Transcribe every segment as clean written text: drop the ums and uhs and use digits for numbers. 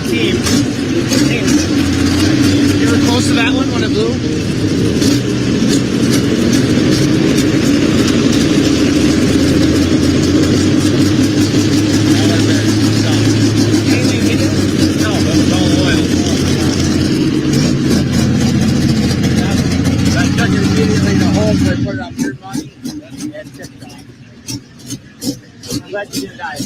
team. You were close to that one when it blew? No, that was all oil. I took it immediately to home, so I put it on pure money and tipped off. I'm glad you didn't die.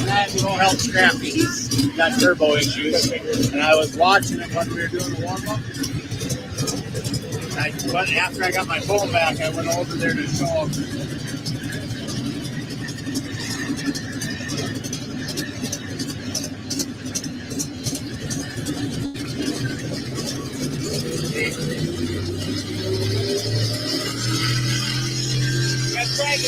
That will help Scrappy. He's got turbo issues. And I was watching it when we were doing the warm-up. But after I got my phone back, I went over there to show him. That's right.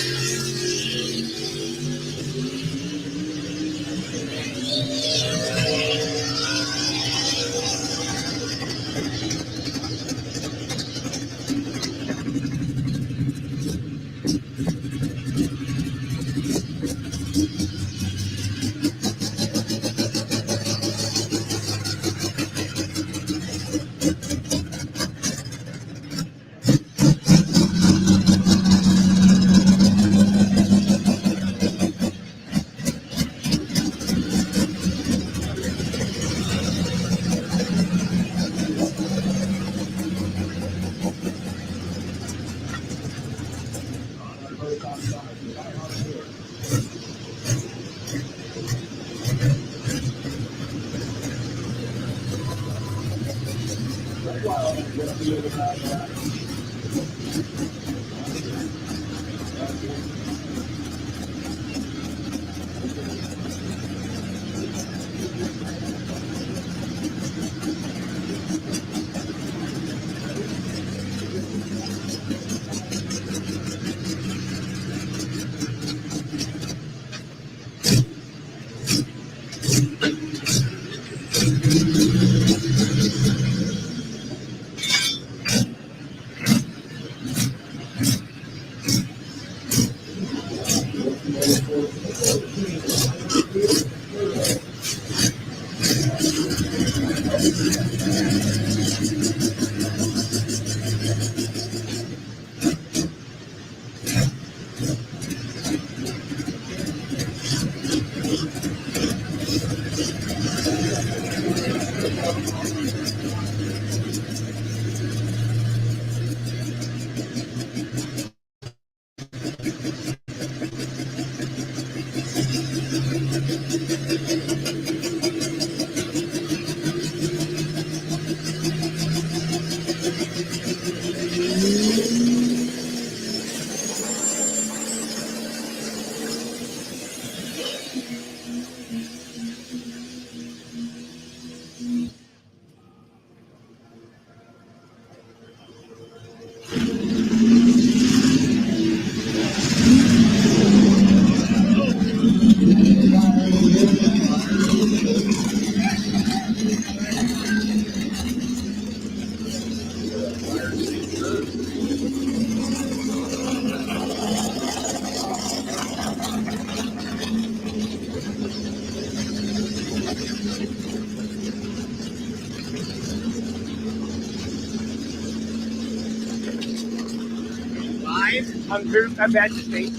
I'm bad to state.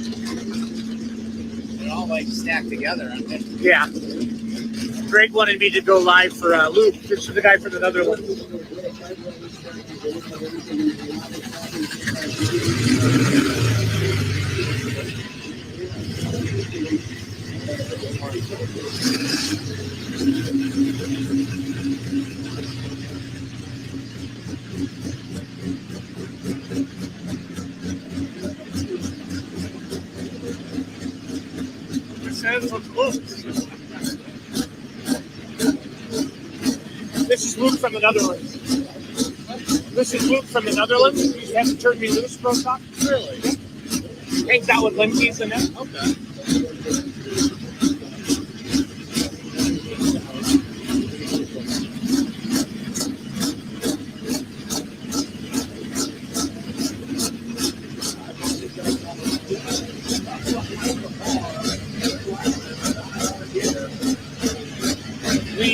They're all like stacked together, aren't they? Yeah. Greg wanted me to go live for Luke. This is the guy from another one. This is Luke from the Netherlands. This is Luke from the Netherlands. He hasn't turned me loose, bro. Really? Hangs out with Linkies and that. Okay.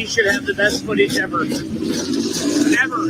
should have the best footage ever. Ever!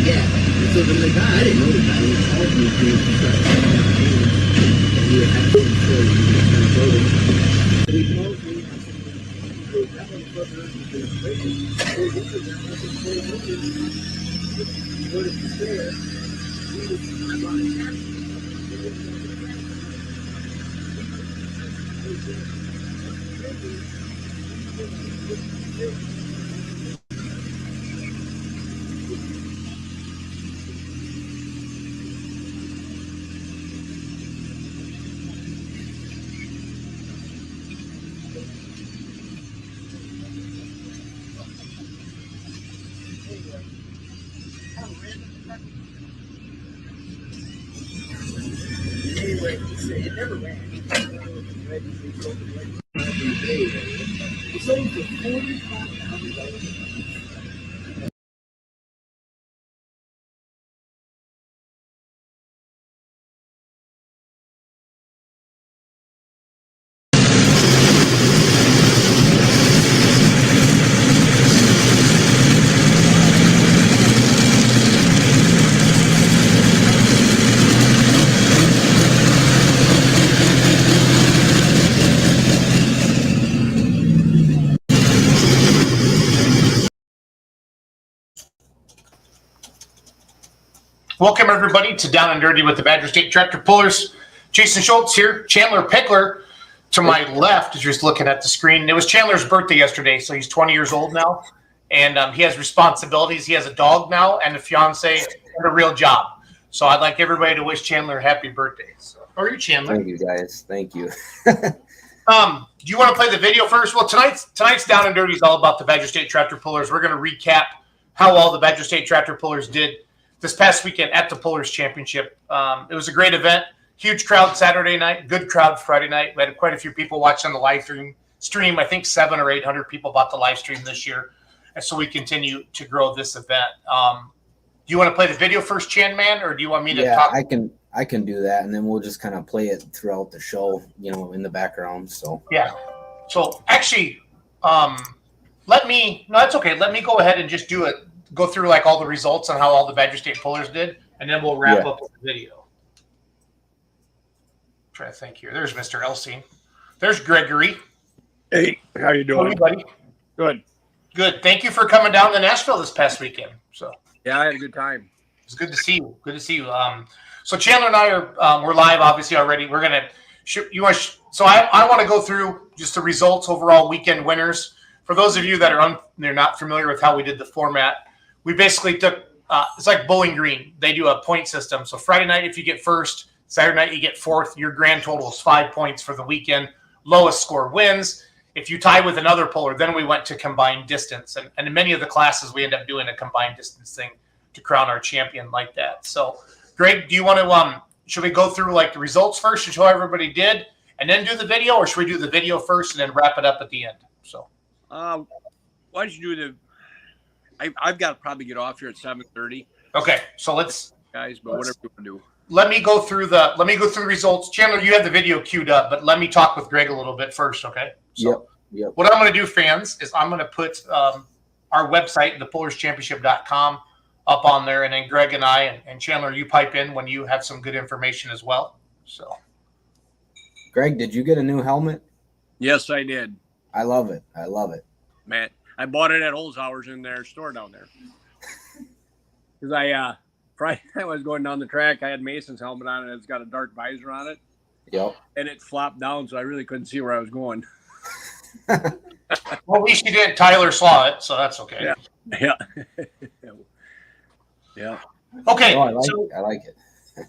Yeah. So the guy, I didn't know the guy was called me to start and we had to control the he called me. He goes, that motherfucker is going to break it. Oh, this is that motherfucker. What if he's there? I'm on a taxi. Anyway, he said it never ran. It sold for $45,000. Welcome, everybody, to Down and Dirty with the Badger State Tractor Pullers. Jason Schultz here. Chandler Pickler to my left, as you're just looking at the screen. It was Chandler's birthday yesterday, so he's 20 years old now. And he has responsibilities. He has a dog now and a fiance and a real job. So I'd like everybody to wish Chandler a happy birthday. So, how are you, Chandler? Thank you, guys. Thank you. Do you want to play the video first? Well, tonight's Down and Dirty is all about the Badger State Tractor Pullers. We're going to recap how all the Badger State Tractor Pullers did this past weekend at the Pullers Championship. It was a great event. Huge crowd Saturday night. Good crowd Friday night. We had quite a few people watching the live stream. I think 700 or 800 people bought the live stream this year. And so we continue to grow this event. Do you want to play the video first, Chan Man, or do you want me to talk? I can do that, and then we'll just kind of play it throughout the show, in the background. So yeah. So actually, that's okay. Let me go ahead and just go through like all the results on how all the Badger State Pullers did, and then we'll wrap up with the video. Try to think here. There's Mr. Elsing. There's Gregory. Hey, how you doing? Hey, buddy. Good. Good. Thank you for coming down to Nashville this past weekend. So Yeah, I had a good time. it's good to see you. Good to see you. So Chandler and I are we're live obviously already. We're gonna so I want to go through just the results overall weekend winners. For those of you that they're not familiar with how we did the format, we basically took it's like Bowling Green. They do a point system. So Friday night if you get first, Saturday night you get fourth. Your grand total is 5 points for the weekend. Lowest score wins. If you tie with another puller, then we went to combined distance. And in many of the classes, we end up doing a combined distance thing to crown our champion like that. So, Greg, do you want to, should we go through like the results first and show everybody did and then do the video, or should we do the video first and then wrap it up at the end? So, why don't you do I've got to probably get off here at 7:30. Okay. So Guys, but whatever you want to do. let me go through the results. Chandler, you have the video queued up, but let me talk with Greg a little bit first. Okay. So Yep. what I'm going to do, fans, is I'm going to put our website, thepullerchampionship.com, up on there, and then Greg and I and Chandler, you pipe in when you have some good information as well. So, Greg, did you get a new helmet? Yes, I did. I love it. Man, I bought it at Holzhauer's in their store down there. Because Friday night I was going down the track, I had Mason's helmet on, and it's got a dark visor on it. Yep. And it flopped down, so I really couldn't see where I was going. well, at least you didn't. Tyler saw it, so that's okay. Yeah. Yeah. Okay. Oh, I like it.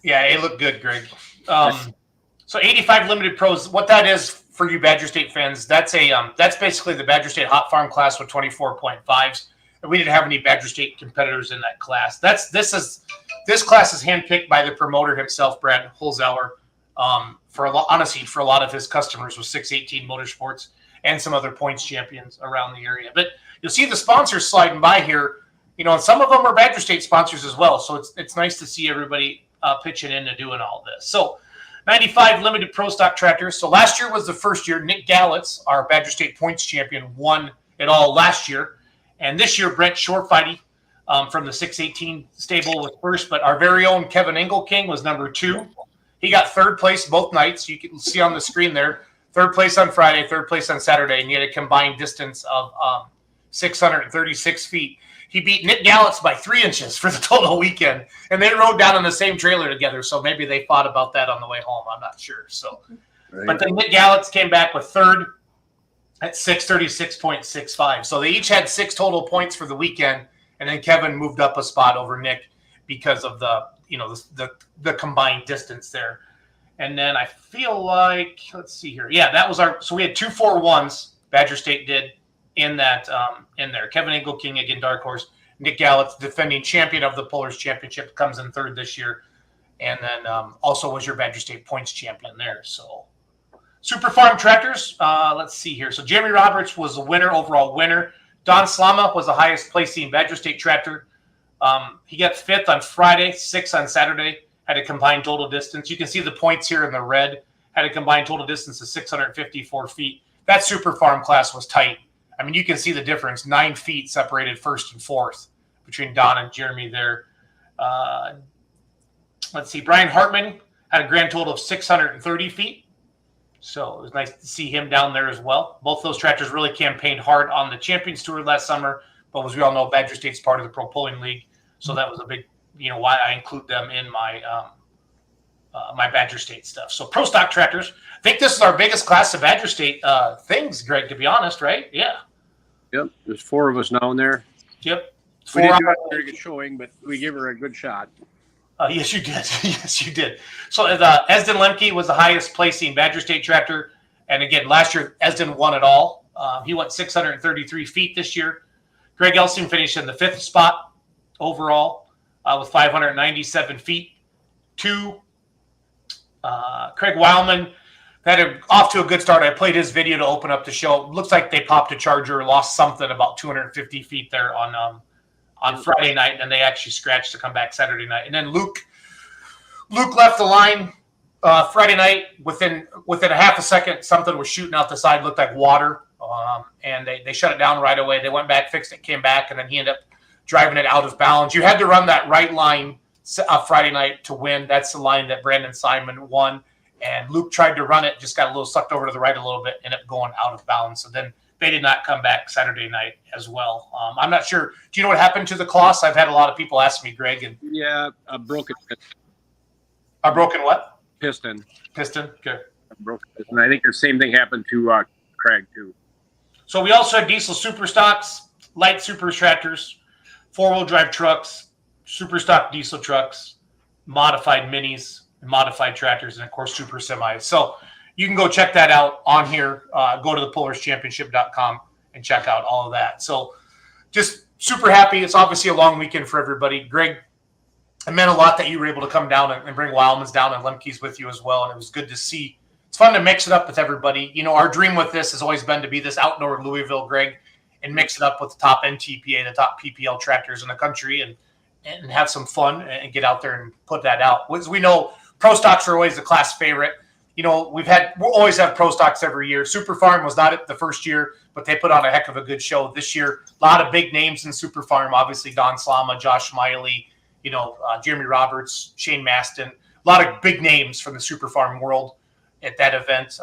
Yeah, it looked good, Greg. So 85 limited pros. What that is for you Badger State fans, that's basically the Badger State Hot Farm class with 24.5s. And we didn't have any Badger State competitors in that class. This class is handpicked by the promoter himself, Brad Holzhauer. For a lot of his customers with 618 Motorsports and some other points champions around the area. But you'll see the sponsors sliding by here, and some of them are Badger State sponsors as well. So it's nice to see everybody pitching in and doing all this. So 95 limited pro stock tractors. So last year was the first year. Nick Gallitz, our Badger State points champion, won it all last year. And this year, Brent Shortfighty from the 618 stable was first, but our very own Kevin Engelking was number 2. He got third place both nights. You can see on the screen there, third place on Friday, third place on Saturday, and he had a combined distance of 636 feet. He beat Nick Gallitz by 3 inches for the total weekend, and they rode down on the same trailer together, so maybe they fought about that on the way home. I'm not sure. So, Right. But then Nick Gallitz came back with third at 636.65. So they each had 6 total points for the weekend, and then Kevin moved up a spot over Nick because of the combined distance there. And then I feel like, let's see here. Yeah, that was so we had 2 4-1s Badger State did in that in there. Kevin Engelking, again, dark horse. Nick Gallitz, defending champion of the Pullers Championship, comes in third this year. And then also was your Badger State points champion there. So Super Farm Tractors, let's see here. So Jeremy Roberts was the winner, overall winner. Don Slama was the highest placing Badger State tractor. He got 5th on Friday, 6th on Saturday, had a combined total distance. You can see the points here in the red, had a combined total distance of 654 feet. That Super Farm class was tight. I mean, you can see the difference. 9 feet separated first and fourth between Don and Jeremy there. Let's see. Brian Hartman had a grand total of 630 feet. So it was nice to see him down there as well. Both those tractors really campaigned hard on the Champions Tour last summer. But as we all know, Badger State's part of the Pro Pulling League. So that was a big, why I include them in my my Badger State stuff. So Pro Stock Tractors. I think this is our biggest class of Badger State things, Greg, to be honest, right? Yeah. Yep. There's 4 of us down there. Yep. We didn't do a very good showing, but we gave her a good shot. Yes, you did. Yes, you did. So Esden Lemke was the highest placing Badger State tractor. And again, last year, Esden won it all. He went 633 feet this year. Greg Elsing finished in the 5th spot overall with 597 feet. 2. Craig Wildman had off to a good start. I played his video to open up the show. Looks like they popped a charger, lost something about 250 feet there on Friday night, and they actually scratched to come back Saturday night. And then Luke left the line Friday night. Within a half a second, something was shooting out the side, looked like water, and they shut it down right away. They went back, fixed it, came back, and then he ended up driving it out of bounds. You had to run that right line Friday night to win. That's the line that Brandon Simon won, and Luke tried to run it, just got a little sucked over to the right a little bit, ended up going out of bounds. So then they did not come back Saturday night as well. I'm not sure. Do you know what happened to the Kloss? I've had a lot of people ask me, Greg. And Yeah, a broken a broken what? piston. Piston? Okay. A broken piston. I think the same thing happened to Craig, too. So we also had diesel super stocks, light super tractors, four-wheel drive trucks, super stock diesel trucks, modified minis, and modified tractors, and of course super semis. So you can go check that out on here. Go to thepullerschampionship.com and check out all of that. So just super happy. It's obviously a long weekend for everybody. Greg, it meant a lot that you were able to come down and bring Wildmans down and Lemke's with you as well, and it was good to see. It's fun to mix it up with everybody. You know, our dream with this has always been to be this outdoor Louisville, Greg, and mix it up with the top NTPA, the top PPL tractors in the country, and have some fun and get out there and put that out. As we know, pro stocks are always the class favorite. You know, we'll always have pro stocks every year. Super Farm was not it the first year, but they put on a heck of a good show this year. A lot of big names in Super Farm, obviously Don Slama, Josh Miley, Jeremy Roberts, Shane Maston. A lot of big names from the Super Farm world at that event.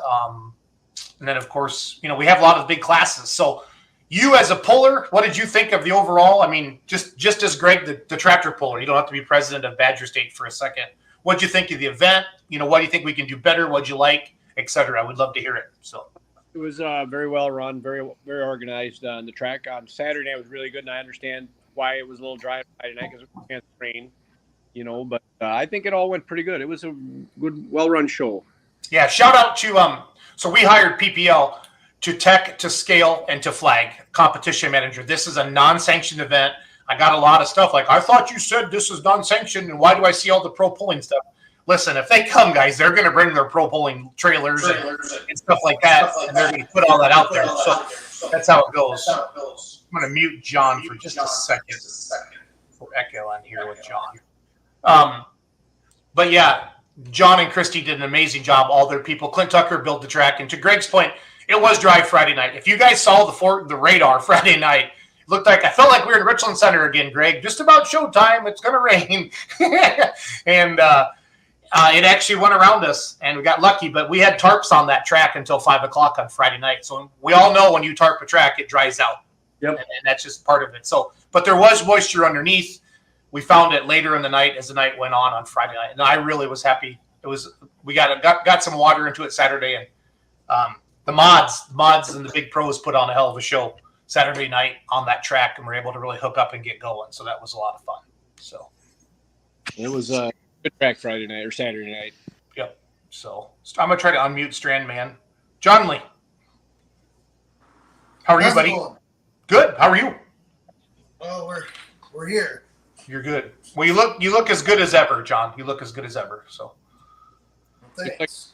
And then, of course, we have a lot of big classes. So you as a puller, what did you think of the overall? I mean, just as Greg, the tractor puller, you don't have to be president of Badger State for a second. What did you think of the event? What do you think we can do better? What'd you like, et cetera? I would love to hear it. So It was very well run, very very organized. The track on Saturday was really good, and I understand why it was a little dry Friday night because it was rain, But I think it all went pretty good. It was a good, well-run show. Yeah, shout out to so we hired PPL to tech, to scale, and to flag competition manager. This is a non-sanctioned event. I got a lot of stuff like, I thought you said this is non-sanctioned, and why do I see all the pro pulling stuff? Listen, if they come, guys, they're going to bring their pro pulling trailers and stuff like that, and they're going to put all that out there. So that's how it goes. I'm going to mute John for just a second for echo on here with John. But yeah, John and Christy did an amazing job. All their people. Clint Tucker built the track. And to Greg's point, it was dry Friday night. If you guys saw the radar Friday night, it looked like I felt like we were in Richland Center again, Greg. Just about showtime. It's going to rain. And it actually went around us, and we got lucky. But we had tarps on that track until 5 o'clock on Friday night. So we all know when you tarp a track, it dries out. Yep. And that's just part of it. So, but there was moisture underneath. We found it later in the night as the night went on Friday night, and I really was happy. We got some water into it Saturday, and the mods and the big pros put on a hell of a show Saturday night on that track, and we're able to really hook up and get going. So that was a lot of fun. So it was a good track Friday night or Saturday night. Yep. So I'm gonna try to unmute Strand Man. John Lee, how are you, buddy? Good. How are you? Well, we're here. You're good. Well, you look as good as ever, John. You look as good as ever. So Thanks.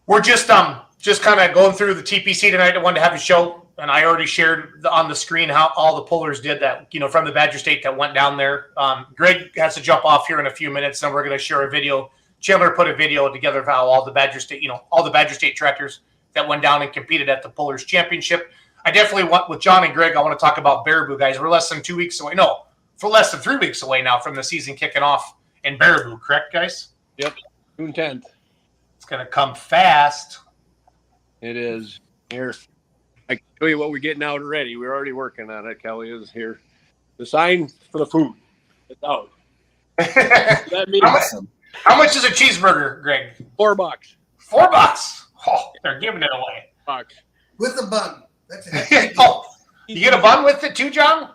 we're just kind of going through the TPC tonight. I wanted to have a show, and I already shared on the screen how all the pullers did that. From the Badger State that went down there. Greg has to jump off here in a few minutes, and we're going to share a video. Chandler put a video together of how all the Badger State tractors that went down and competed at the Pullers Championship. I definitely want, with John and Greg, I want to talk about Baraboo, guys. We're less than 2 weeks away. No, for less than 3 weeks away now from the season kicking off in Baraboo, correct, guys? Yep, June 10th. It's going to come fast. It is. Here, I can tell you what we're getting out already. We're already working on it. Kelly is here. The sign for the food. It's out. That means How much is a cheeseburger, Greg? $4. $4. Oh, they're giving it away. Bucks. With a bun. That's it. Oh, you get a bun with it too, John?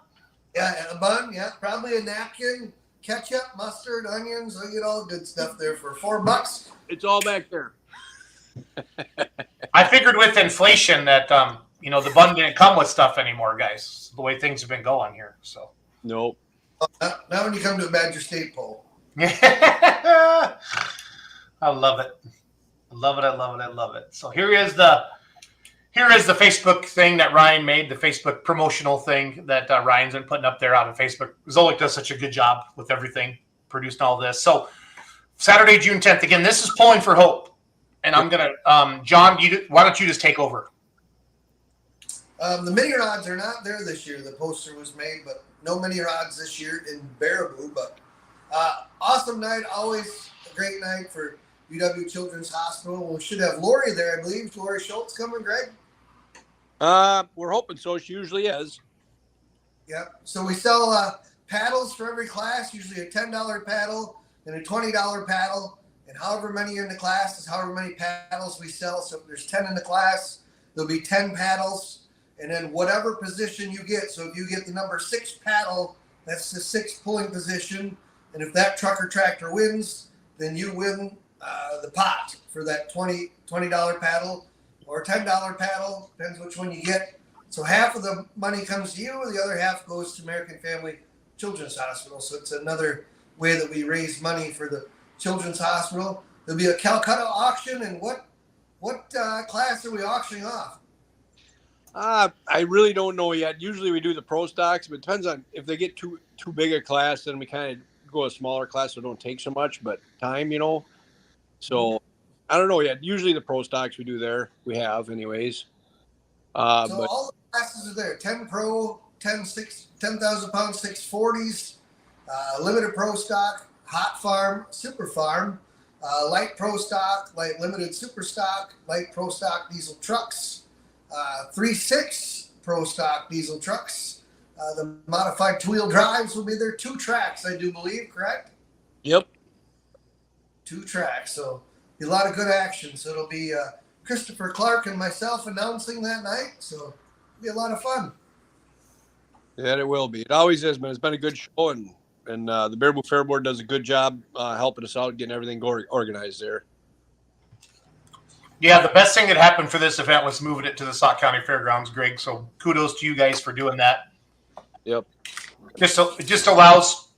Yeah, a bun. Yeah, probably a napkin, ketchup, mustard, onions. I get all the good stuff there for $4. It's all back there. I figured with inflation that the bun didn't come with stuff anymore, guys. The way things have been going here. So Nope. Now when you come to a Badger State poll. I love it. I love it. So here is the Facebook thing that Ryan made, the Facebook promotional thing that Ryan's been putting up there on Facebook. Zolik does such a good job with everything, producing all this. So Saturday, June 10th. Again, this is Pulling for Hope. And I'm going to, John, why don't you just take over? The mini rods are not there this year. The poster was made, but no mini rods this year in Baraboo. But awesome night. Always a great night for UW Children's Hospital. We should have Lori there, I believe. Lori Schultz coming, Greg? We're hoping so. She usually is. Yep. So we sell paddles for every class, usually a $10 paddle and a $20 paddle. And however many are in the class is however many paddles we sell. So if there's 10 in the class, there'll be 10 paddles. And then whatever position you get. So if you get the number 6 paddle, that's the 6th pulling position. And if that truck or tractor wins, then you win the pot for that $20 paddle or $10 paddle. Depends which one you get. So half of the money comes to you, the other half goes to American Family Children's Hospital. So it's another way that we raise money for the Children's Hospital. There'll be a Calcutta auction, and what class are we auctioning off? I really don't know yet. Usually we do the pro stocks, but it depends on if they get too big a class, then we kind of go a smaller class so it don't take so much, but time, So I don't know yet. Usually the pro stocks we do there. We have anyways. So all the classes are there. 10 pro, 10,000 pound 640s, limited pro stock, hot farm, super farm, light pro stock, light limited super stock, light pro stock diesel trucks, 3.6 pro stock diesel trucks. The modified 2-wheel drives will be there. 2 tracks, I do believe, correct? Yep. 2 tracks. So be a lot of good action. So it'll be Christopher Clark and myself announcing that night. So it'll be a lot of fun. Yeah, it will be. It always is, man. It's been a good show, and the Baraboo Fair Board does a good job helping us out, getting everything organized there. Yeah, the best thing that happened for this event was moving it to the Sauk County Fairgrounds, Greg. So kudos to you guys for doing that. Yep. It just allows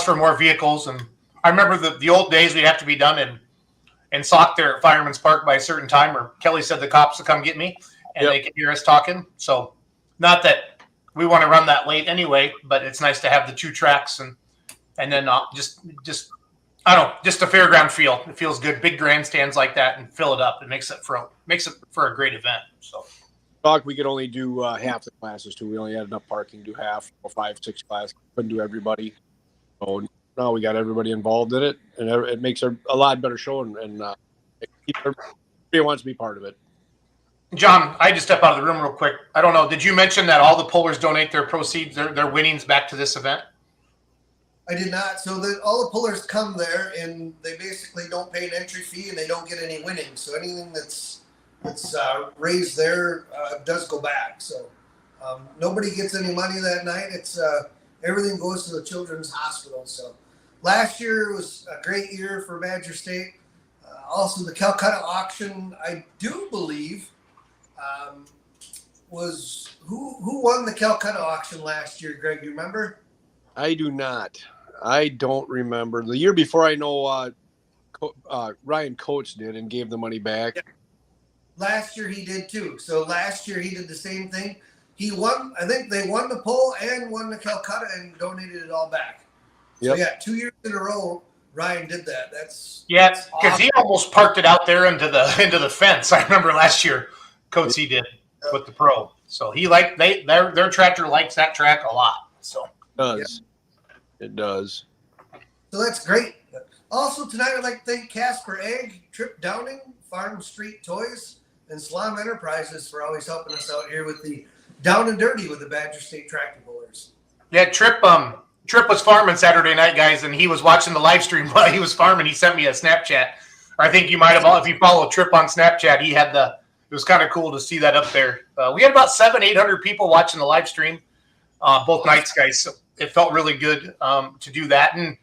for more vehicles. And I remember the old days we'd have to be done in Sauk there at Fireman's Park by a certain time, or Kelly said the cops would come get me and they could hear us talking. So not that we want to run that late anyway, but it's nice to have the 2 tracks and then just I don't know, just a fairground feel. It feels good. Big grandstands like that and fill it up. It makes it for a great event. So We could only do half the classes too. We only had enough parking to do half or 5, 6 classes. Couldn't do everybody. So now we got everybody involved in it, and it makes a lot better show. And everybody wants to be part of it. John, I had to step out of the room real quick. I don't know. Did you mention that all the pullers donate their proceeds, their winnings back to this event? I did not. So all the pullers come there, and they basically don't pay an entry fee, and they don't get any winnings. So anything that's raised there does go back. So nobody gets any money that night. It's everything goes to the Children's Hospital. So last year was a great year for Badger State. Also, the Calcutta auction, I do believe, was who won the Calcutta auction last year, Greg? You remember? I do not. I don't remember. The year before, I know Ryan Coates did and gave the money back. Yeah. Last year he did too. So last year he did the same thing. He won. I think they won the poll and won the Calcutta and donated it all back. Yep. So yeah, 2 years in a row, Ryan did that. That's because awesome. he almost parked it out there into the fence. I remember last year, Coates he did with the pro. So he their tractor likes that track a lot. So It does. So that's great. Also tonight, I'd like to thank Casper Egg, Trip Downing, Farm Street Toys, and Slum Enterprises for always helping us out here with the Down and Dirty with the Badger State Tractor Pullers. Yeah, Trip was farming Saturday night, guys, and he was watching the live stream while he was farming. He sent me a Snapchat. Or I think you might have, if you follow Trip on Snapchat, he had it was kind of cool to see that up there. We had about 700-800 people watching the live stream both nights, guys. So it felt really good to do that. And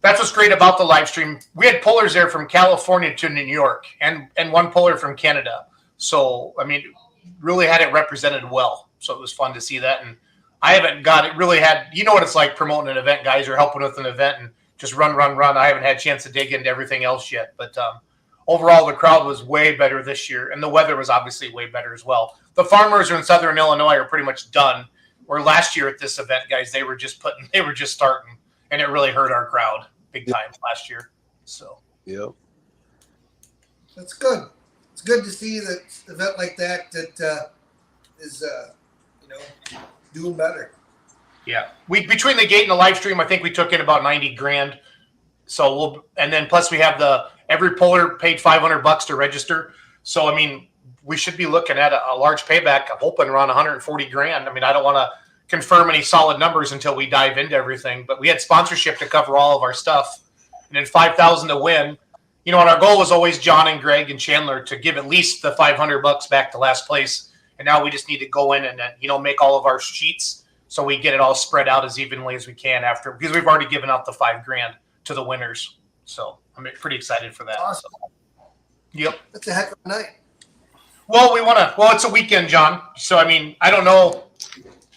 that's what's great about the live stream. We had pullers there from California to New York and one puller from Canada. So, I mean, really had it represented well. So it was fun to see that. And I haven't got it really had, you know what it's like promoting an event, guys, or helping with an event and just run. I haven't had a chance to dig into everything else yet. But overall, the crowd was way better this year. And the weather was obviously way better as well. The farmers in Southern Illinois are pretty much done. Where last year at this event, guys, they were just starting, and it really hurt our crowd big time last year. So, that's good. It's good to see that an event like that is doing better. Yeah, between the gate and the live stream, I think we took in about $90,000. So and then plus we have every puller paid $500 to register. So I mean, we should be looking at a large payback. I'm hoping around 140 grand. I mean, I don't want to confirm any solid numbers until we dive into everything, but we had sponsorship to cover all of our stuff, and then 5,000 to win. You know, and our goal was always John and Greg and Chandler to give at least the $500 back to last place. And now we just need to go in and then, you know, make all of our sheets so we get it all spread out as evenly as we can after, because we've already given out the $5 grand to the winners. So I'm pretty excited for that. Awesome. So, yep. That's a heck of a night. Well, it's a weekend, John. So, I mean, I don't know.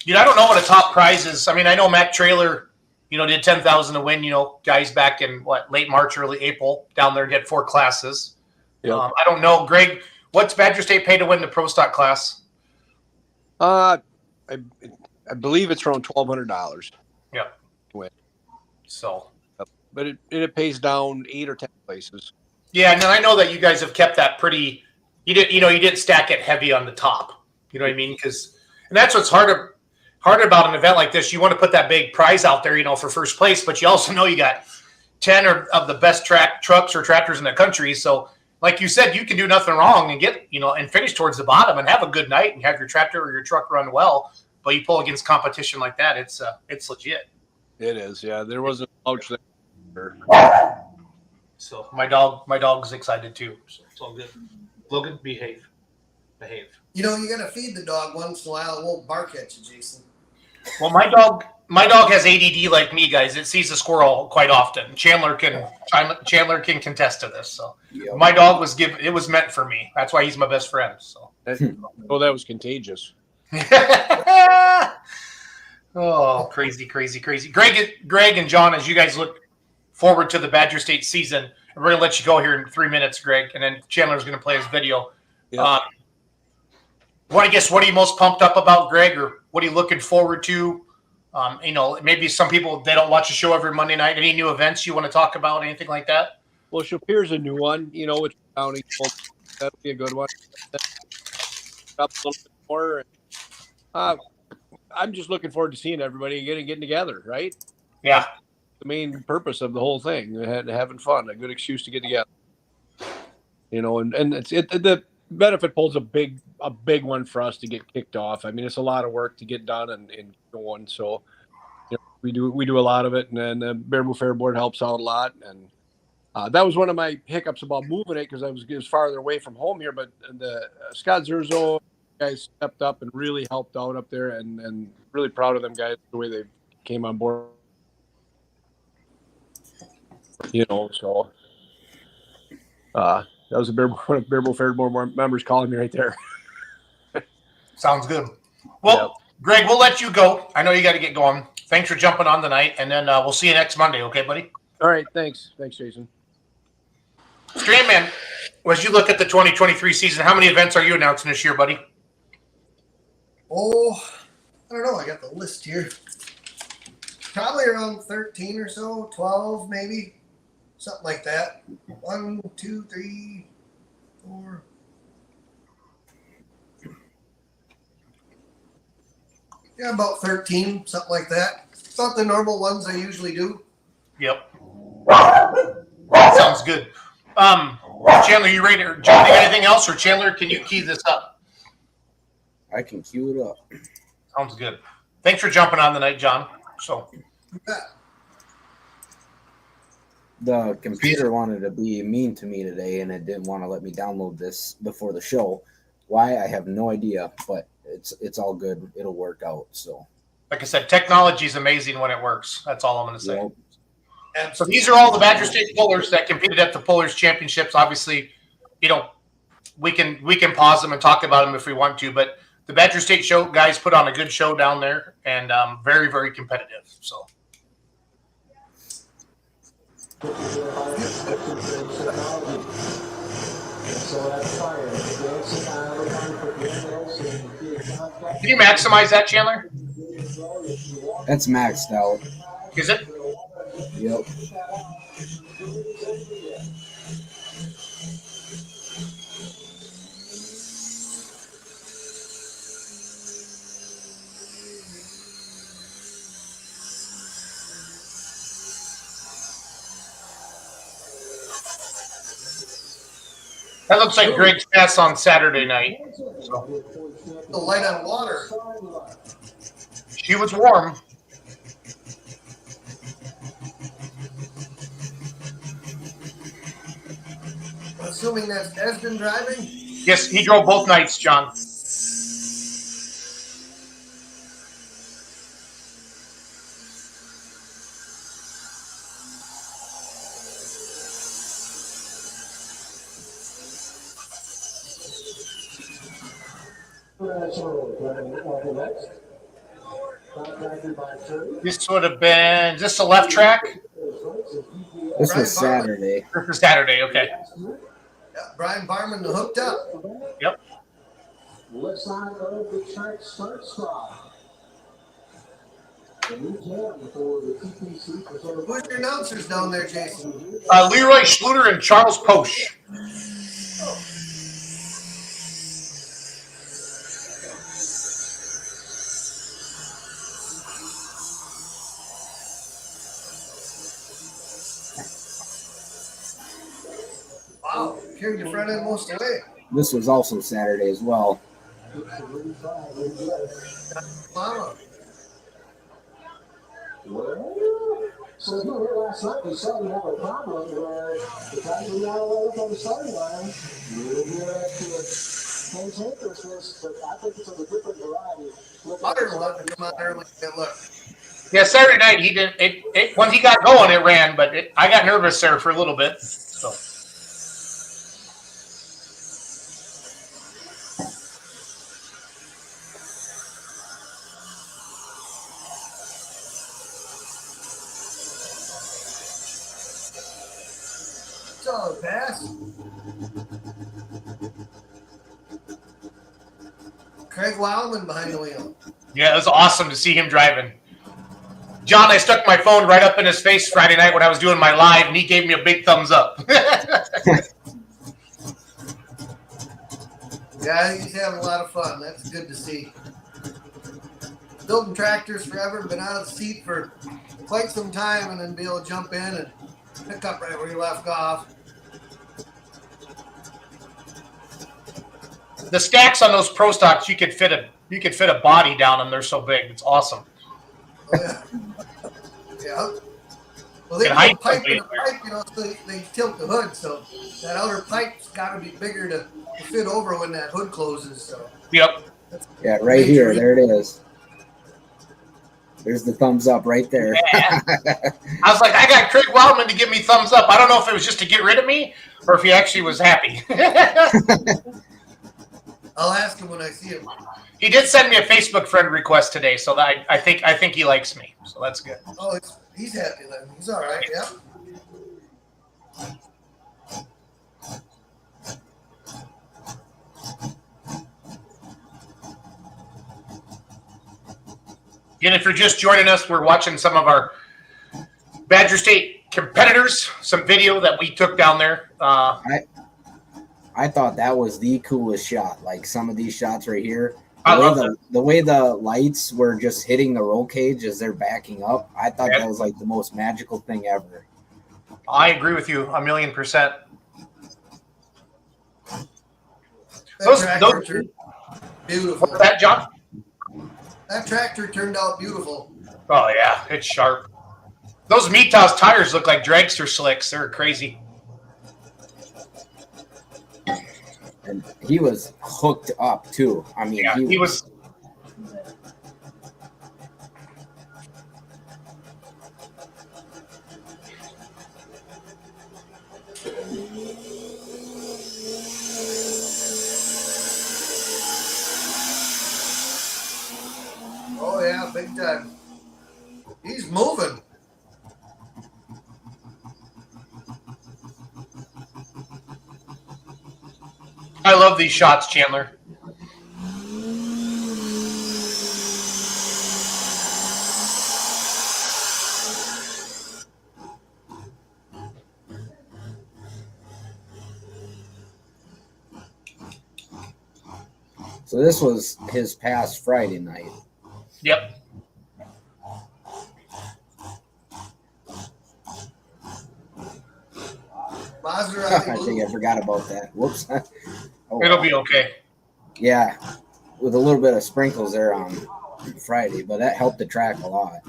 You know, I don't know what a top prize is. I mean, I know Matt Trailer, you know, did 10,000 to win, you know, guys back in late March, early April down there and get 4 classes. Yep. I don't know, Greg, what's Badger State pay to win the Pro Stock class? I believe it's around $1,200. Yeah. Win. So, But it pays down 8 or 10 places. yeah, and then I know that you guys have kept that pretty. You didn't stack it heavy on the top. You know what I mean? And that's what's hard about an event like this. You want to put that big prize out there, you know, for first place, but you also know you got 10 of the best trucks or tractors in the country. So, like you said, you can do nothing wrong and get, you know, and finish towards the bottom and have a good night and have your tractor or your truck run well. But you pull against competition like that, it's legit. It is, yeah. There wasn't much there. So my dog's excited too. So it's all good. Logan, behave. You know, you got to feed the dog once in a while. It won't bark at you, Jason. Well, my dog has ADD like me, guys. It sees a squirrel quite often. Chandler can contest to this. So Yep. my dog it was meant for me. That's why he's my best friend. So. That was contagious. Oh, crazy. Greg and John, as you guys look forward to the Badger State season, and we're going to let you go here in 3 minutes, Greg, and then Chandler's going to play his video. Yeah. What are you most pumped up about, Greg, or what are you looking forward to? You know, maybe some people, they don't watch the show every Monday night. Any new events you want to talk about, anything like that? Well, Shapir's a new one, you know, which county. That'll be a good one. Up a little bit more. I'm just looking forward to seeing everybody getting together, right? Yeah. The main purpose of the whole thing, having fun, a good excuse to get together. You know, and the benefit pool's a big one for us to get kicked off. I mean, it's a lot of work to get done and going. So, you know, we do a lot of it, and then the Baraboo Fair Board helps out a lot. And that was one of my hiccups about moving it because I was farther away from home here. But the Scott Zerzo guys stepped up and really helped out up there, and really proud of them guys the way they came on board. You know, so that was one of Baraboo Fair Board members calling me right there. Sounds good. Well, Yep. Greg, we'll let you go. I know you got to get going. Thanks for jumping on tonight, and then we'll see you next Monday, okay, buddy? All right, thanks, Jason. Strandman, as you look at the 2023 season, how many events are you announcing this year, buddy? Oh, I don't know. I got the list here. Probably around 13 or so, 12 maybe. Something like that. 1, 2, 3, 4. Yeah, about 13, something like that. About the normal ones I usually do. Yep. Sounds good. Chandler, you ready? John, you got anything else? Or Chandler, can you key this up? I can cue it up. Sounds good. Thanks for jumping on tonight, John. So, Yeah. The computer wanted to be mean to me today, and it didn't want to let me download this before the show. Why, I have no idea, but it's all good. It'll work out. So, like I said, technology is amazing when it works. That's all I'm going to say. yep. So these are all the Badger State pullers that competed at the Pullers Championships. Obviously, you know, we can pause them and talk about them if we want to, but the Badger State show guys put on a good show down there, and very, very competitive. So. Can you maximize that, Chandler? That's maxed out. Is it? Yep. That looks like Greg's pass on Saturday night. So The light on water. she was warm. Assuming that's Esden driving. Yes, he drove both nights, John. This would have been, is this the left track? This Brian was Saturday. Or for Saturday, okay. Yeah, Brian Barman hooked up. Yep. Left side of the track start spot. The new jam for the TPC. Who's your announcers down there, Jason? Leroy Schluter and Charles Posch. Wow, carried your front end most of the way. This was also Saturday as well. Wow. Well, so no, last night we saw we have a problem where the guys were not allowed up on the starting line. We'll be able to maintain this, but I think it's of a different variety. Water will have to come out early and look. Yeah, Saturday night he didn't. It once he got going, it ran, but I got nervous there for a little bit. So Solid pass. Craig Wildman behind the wheel. yeah, it was awesome to see him driving. John, I stuck my phone right up in his face Friday night when I was doing my live, and he gave me a big thumbs up. Yeah, he's having a lot of fun. That's good to see. Building tractors forever, been out of the seat for quite some time, and then be able to jump in and pick up right where you left off. The stacks on those Pro Stocks, you could fit a body down them. They're so big. It's awesome. Oh, yeah. Yeah. Well, they Can put a height pipe in something. the pipe, so they tilt the hood, so that outer pipe's got to be bigger to fit over when that hood closes. So Yep. Yeah, right here. There it is. There's the thumbs up right there. Yeah. I was like, I got Craig Wildman to give me thumbs up. I don't know if it was just to get rid of me or if he actually was happy. I'll ask him when I see him. He did send me a Facebook friend request today, so that I think he likes me. So that's good. Oh, he's happy then. He's all right. Yeah. And if you're just joining us, we're watching some of our Badger State competitors, some video that we took down there. I thought that was the coolest shot. Like some of these shots right here. I love that. The way the lights were just hitting the roll cage as they're backing up. I thought Yep. that was like the most magical thing ever. I agree with you 1,000,000%. That Those- tractor turned beautiful. What's that, John? That tractor turned out beautiful. Oh, yeah, it's sharp. Those Mitas tires look like dragster slicks. They're crazy. And he was hooked up too. I mean, Yeah, he was. Oh yeah, big time. He's moving. I love these shots, Chandler. so this was his past Friday night. Yep. Maserati I think blue. I forgot about that. Whoops. Oh, It'll well. be okay. Yeah, with a little bit of sprinkles there on Friday, but that helped the track a lot.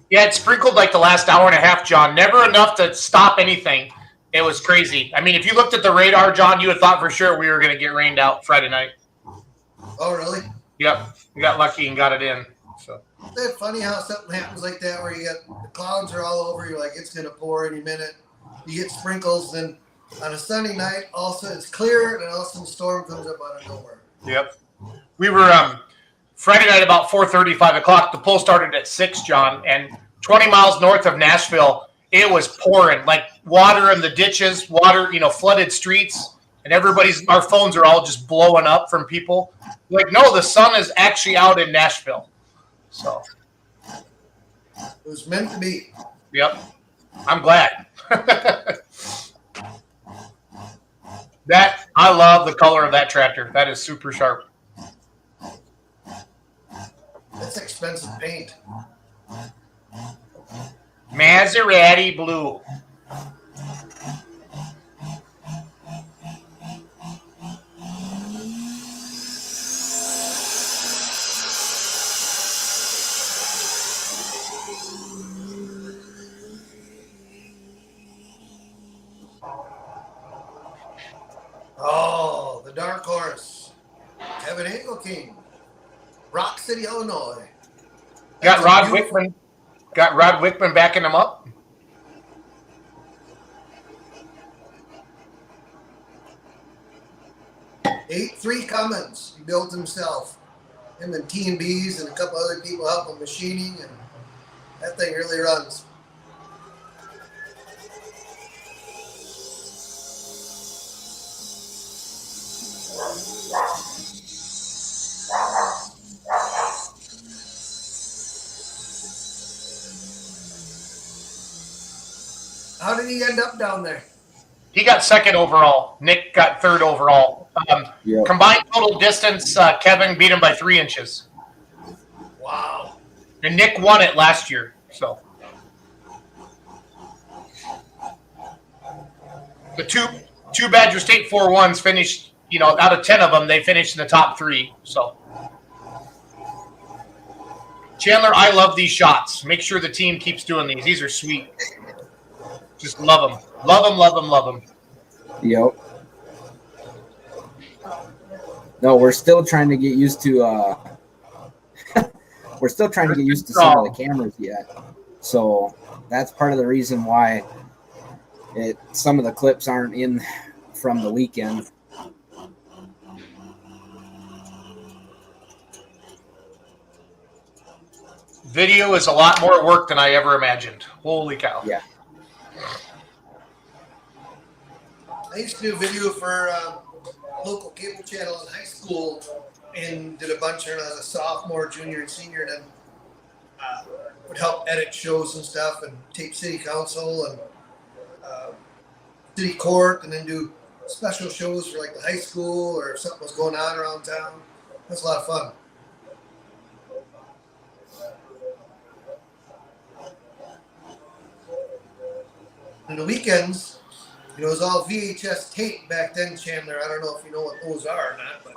Yeah, it sprinkled like the last hour and a half, John. Never enough to stop anything. It was crazy. I mean, if you looked at the radar, John, you would thought for sure we were going to get rained out Friday night. Oh, really? Yep, we got lucky and got it in. So Isn't it funny how something happens like that where you get the clouds are all over, you're like, it's going to pour any minute. You get sprinkles, then on a sunny night, also it's clear, and then all of a sudden storm comes up out of nowhere. yep, we were Friday night about 4:30, 5 o'clock. The poll started at 6, John, and 20 miles north of Nashville, it was pouring like water in the ditches, water, flooded streets, and our phones are all just blowing up from people. Like, no, the sun is actually out in Nashville. So, It was meant to be. yep, I'm glad. I love the color of that tractor. That is super sharp. That's expensive paint. Maserati blue. Oh, the dark horse. Kevin Engelking. Rock City, Illinois. Got That's Rod a beautiful- Wickman. Got Rod Wickman backing him up. Three Cummins. He built himself. Him and T&Bs and a couple other people help him machining, and that thing really runs. How did he end up down there? He got second overall. Nick got third overall. Yep. Combined total distance, Kevin beat him by 3 inches. Wow. And Nick won it last year. So the two Badger State 4-1s finished, out of 10 of them, they finished in the top 3. So Chandler, I love these shots. Make sure the team keeps doing these. These are sweet. Just love them. Love them, love them, love them. Yep. No, we're still trying to get used to we're still trying to get used to some of the cameras yet. So that's part of the reason why some of the clips aren't in from the weekend. Video is a lot more work than I ever imagined. Holy cow. Yeah. I used to do video for local cable channel in high school and did a bunch when I was a sophomore, junior, and senior, and then would help edit shows and stuff and tape city council and city court, and then do special shows for like the high school or if something was going on around town. That's a lot of fun. And the weekends, it was all VHS tape back then, Chandler. I don't know if you know what those are or not, but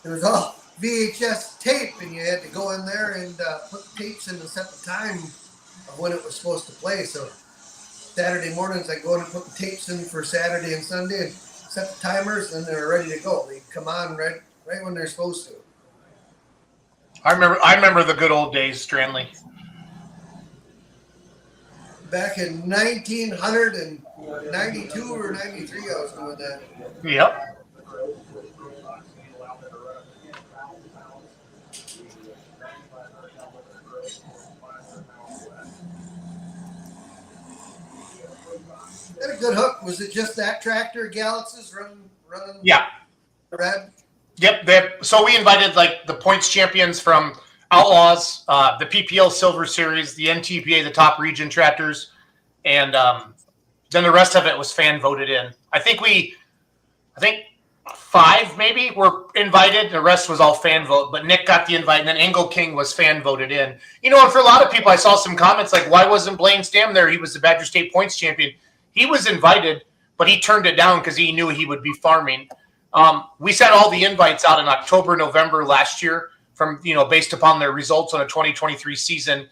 it was all VHS tape, and you had to go in there and put the tapes in and set the time of when it was supposed to play. So Saturday mornings, I go in and put the tapes in for Saturday and Sunday and set the timers, and they're ready to go. They come on right when they're supposed to. I remember the good old days, Stranley. Back in 1992 or 93, I was doing that. Yep. Had a good hook. Was it just that tractor, Galaxy's running? Yeah. Red. Yep. So we invited like the points champions from Outlaws, the PPL Silver Series, the NTPA, the top region tractors, and then the rest of it was fan voted in. I think 5 maybe were invited. The rest was all fan vote, but Nick got the invite, and then Engel King was fan voted in. You know, and for a lot of people, I saw some comments like, why wasn't Blaine Stam there? He was the Badger State points champion. He was invited, but he turned it down because he knew he would be farming. We sent all the invites out in October, November last year from, based upon their results on the 2023 season.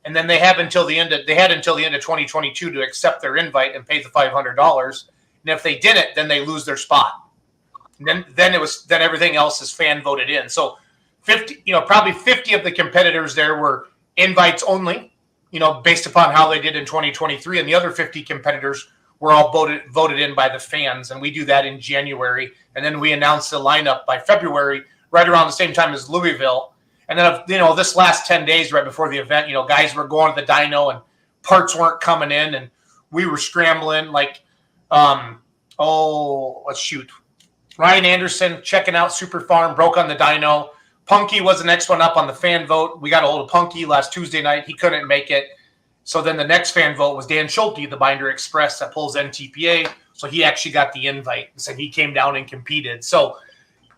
And then they had until the end of 2022 to accept their invite and pay the $500. And if they didn't, then they lose their spot. And then everything else is fan voted in. So 50, probably 50 of the competitors there were invites only, based upon how they did in 2023, and the other 50 competitors were all voted in by the fans. And we do that in January, and then we announce the lineup by February, right around the same time as Louisville. And then this last 10 days right before the event, guys were going to the dyno and parts weren't coming in, and we were scrambling like, Ryan Anderson checking out Super Farm, broke on the dyno. Punky was the next one up on the fan vote. We got a hold of Punky last Tuesday night. He couldn't make it. So then the next fan vote was Dan Schulte, the Binder Express that pulls NTPA. So he actually got the invite and said he came down and competed. So,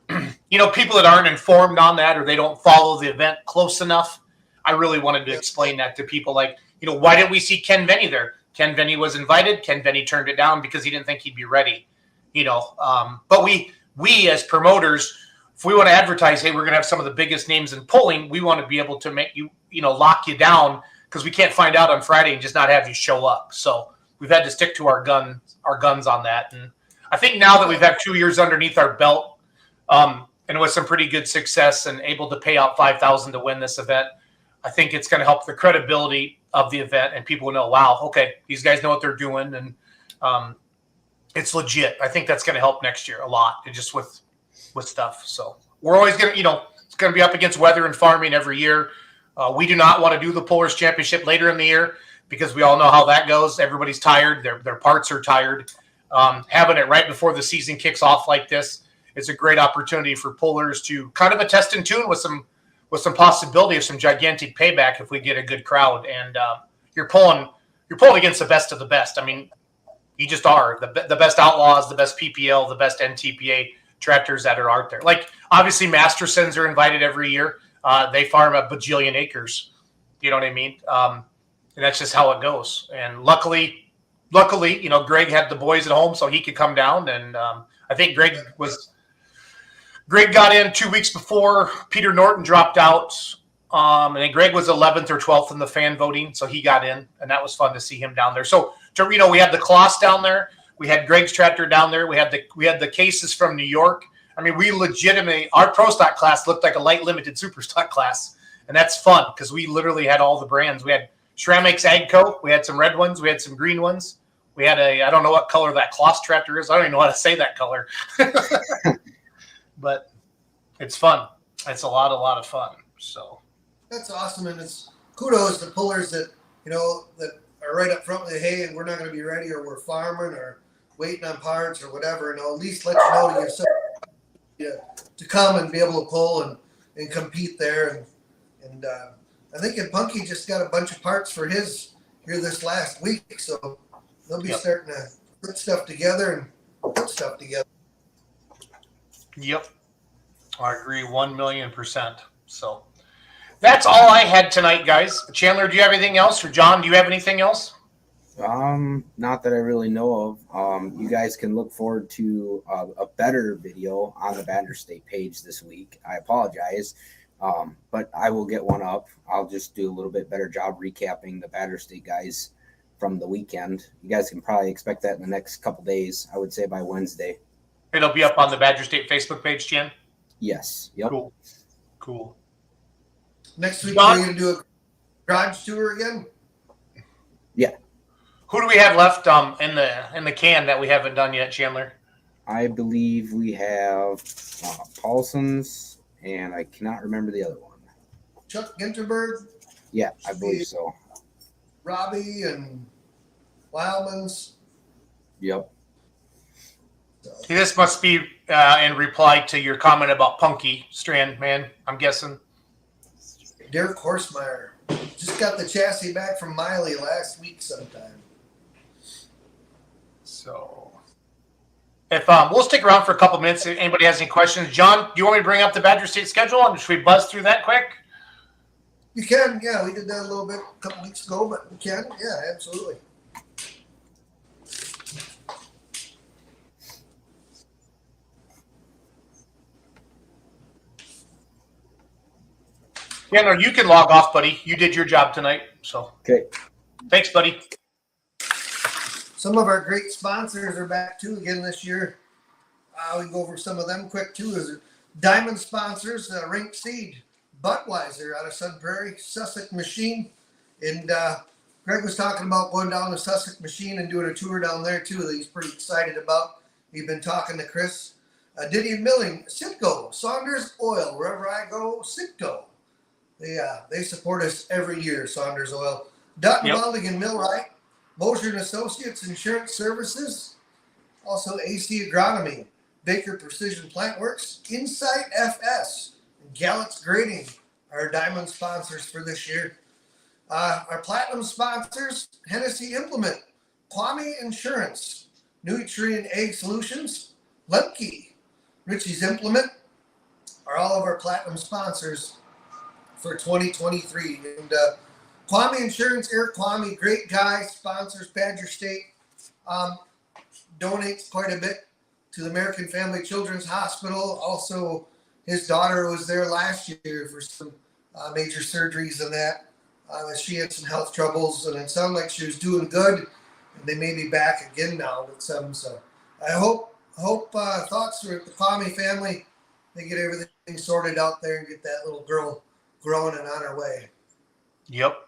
people that aren't informed on that or they don't follow the event close enough, I really wanted to explain that to people. Like, why didn't we see Ken Venny there? Ken Venny was invited. Ken Venny turned it down because he didn't think he'd be ready. But we as promoters, if we want to advertise, hey, we're going to have some of the biggest names in pulling, we want to be able to make you, lock you down, because we can't find out on Friday and just not have you show up. So we've had to stick to our guns on that. And I think now that we've had 2 years underneath our belt, and with some pretty good success and able to pay out $5,000 to win this event, I think it's going to help the credibility of the event, and people will know, wow, okay, these guys know what they're doing, and it's legit. I think that's going to help next year a lot, and just with stuff. So we're always going to, it's going to be up against weather and farming every year. We do not want to do the Pullers Championship later in the year because we all know how that goes. Everybody's tired. Their parts are tired. Having it right before the season kicks off like this is a great opportunity for pullers to kind of a test and tune with some possibility of some gigantic payback if we get a good crowd. And you're pulling against the best of the best. I mean, you just are the best Outlaws, the best PPL, the best NTPA tractors that are out there. Like, obviously Mastersons are invited every year. They farm a bajillion acres. You know what I mean? And that's just how it goes. And luckily, Greg had the boys at home so he could come down. And I think Greg got in 2 weeks before Peter Norton dropped out. And then Greg was 11th or 12th in the fan voting, so he got in, and that was fun to see him down there. So, we had the Kloss down there. We had Greg's tractor down there. We had the cases from New York. I mean, we legitimately, our Pro Stock class looked like a light limited Super Stock class, and that's fun because we literally had all the brands. We had Schrammix Agco. We had some red ones. We had some green ones. We had I don't know what color that Kloss tractor is. I don't even know how to say that color. But it's fun. It's a lot of fun. So that's awesome, and it's kudos to pullers that that are right up front with, hey, we're not going to be ready, or we're farming, or waiting on parts, or whatever. And I'll at least let you know to yourself to come and be able to pull and compete there. And I think Punky just got a bunch of parts for his here this last week, so they'll be starting to put stuff together and put stuff together. Yep. I agree 1,000,000%. So that's all I had tonight, guys. Chandler, do you have anything else? Or John, do you have anything else? Not that I really know of. You guys can look forward to a better video on the Badger State page this week. I apologize, but I will get one up. I'll just do a little bit better job recapping the Badger State guys from the weekend. You guys can probably expect that in the next couple days. I would say by Wednesday. It'll be up on the Badger State Facebook page, Jen? Yes. Yep. Cool. Next week, we're going to do a garage tour again? Yeah. Who do we have left in the can that we haven't done yet, Chandler? I believe we have Paulson's, and I cannot remember the other one. Chuck Ginterberg? Yeah, I believe so. Robbie and Wildman's? Yep. This must be in reply to your comment about Punky Strand, man, I'm guessing. Derek Horsemeyer. Just got the chassis back from Miley last week sometime. So, If we'll stick around for a couple minutes if anybody has any questions. John, do you want me to bring up the Badger State schedule and should we buzz through that quick? You can, yeah. We did that a little bit a couple weeks ago, but we can, yeah, absolutely. Yeah, no, you can log off, buddy. You did your job tonight, so Okay. thanks, buddy. Some of our great sponsors are back too again this year. We can go over some of them quick too. Is Diamond sponsors, Rink Seed, Budweiser out of Sun Prairie, Sussex Machine, and Greg was talking about going down to Sussex Machine and doing a tour down there too that he's pretty excited about. We've been talking to Chris. Diddy Milling, Citgo, Saunders Oil, wherever I go, Citgo. They support us every year, Saunders Oil. Dutton Welding and Millwright, Mosher and Associates Insurance Services, also AC Agronomy, Baker Precision Plant Works, Insight FS, and Gallant's Grading are Diamond sponsors for this year. Our Platinum sponsors, Hennessy Implement, Kwame Insurance, Nutrient Egg Solutions, Lemke, Richie's Implement are all of our Platinum sponsors for 2023. And Kwame Insurance, Eric Kwame, great guy, sponsors Badger State, donates quite a bit to the American Family Children's Hospital. Also, his daughter was there last year for some major surgeries and that. She had some health troubles, and it sounded like she was doing good. And they may be back again now with some. So I hope thoughts are at the Kwame family. They get everything sorted out there and get that little girl growing and on her way. Yep.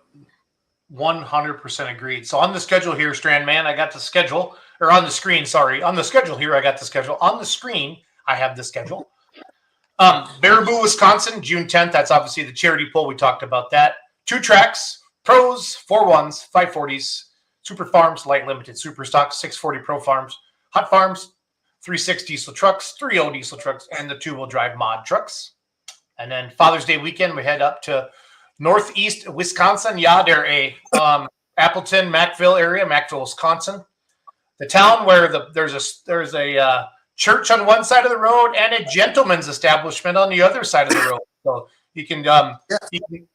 100% agreed. So on the schedule here, Strandman, I got the schedule, or on the screen, sorry. On the schedule here, I got the schedule. On the screen, I have the schedule. Baraboo, Wisconsin, June 10th. That's obviously the charity poll. We talked about that. 2 tracks, pros, 4-1s, 540s, super farms, light limited, super stocks, 640 pro farms, hot farms, 3.6 diesel trucks, 3.0 diesel trucks, and the 2-wheel drive mod trucks. And then Father's Day weekend, we head up to northeast Wisconsin. Yeah, they're a Appleton, Mackville area, Mackville, Wisconsin. The town where there's a church on one side of the road and a gentleman's establishment on the other side of the road. So you can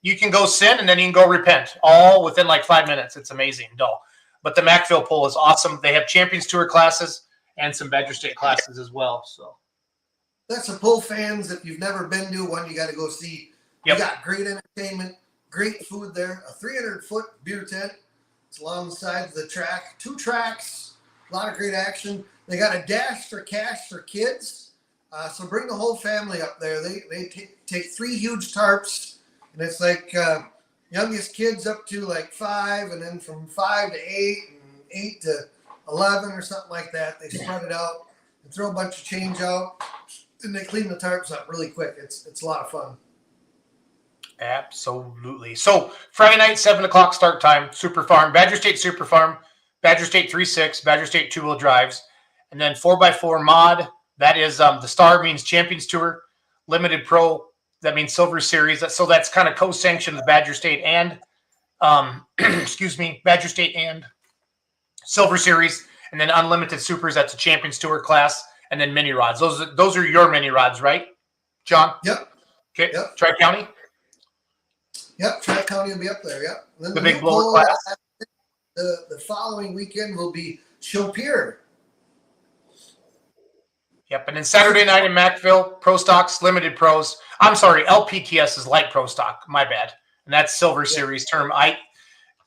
you can go sin and then you can go repent all within like 5 minutes. It's amazing. No, but the Mackville poll is awesome. They have Champions Tour classes and some Badger State classes as well. So that's a pull fans. If you've never been to one, you got to go see. Yep. You got great entertainment, great food there. A 300-foot beer tent. It's along the sides of the track. 2 tracks. A lot of great action. They got a dash for cash for kids. So bring the whole family up there. They take 3 huge tarps, and it's like youngest kids up to like 5, and then from 5 to 8, and 8 to 11 or something like that. They spread it out and throw a bunch of change out, and they clean the tarps up really quick. It's a lot of fun. absolutely. So Friday night, 7 o'clock start time, Super Farm, Badger State Super Farm, Badger State 3.6, Badger State 2-wheel drives, and then 4x4 mod. That is the star means Champions Tour, Limited Pro. That means Silver Series. So that's kind of co-sanctioned with Badger State and Badger State and Silver Series, and then Unlimited Supers. That's a Champions Tour class, and then mini rods. Those are your mini rods, right, John? Yep. Okay. Yep. Tri-County. Yep. Tri-County will be up there. Yep. And then The big blower class. The following weekend will be Chopir. Yep, and then Saturday night in Mackville, Pro Stocks, Limited Pros. I'm sorry, LPTS is Light Pro Stock. My bad, and that's Silver Series term.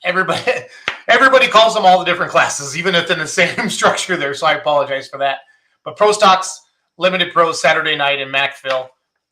Everybody calls them all the different classes, even if in the same structure there. So I apologize for that. But Pro Stocks, Limited Pros, Saturday night in Mackville,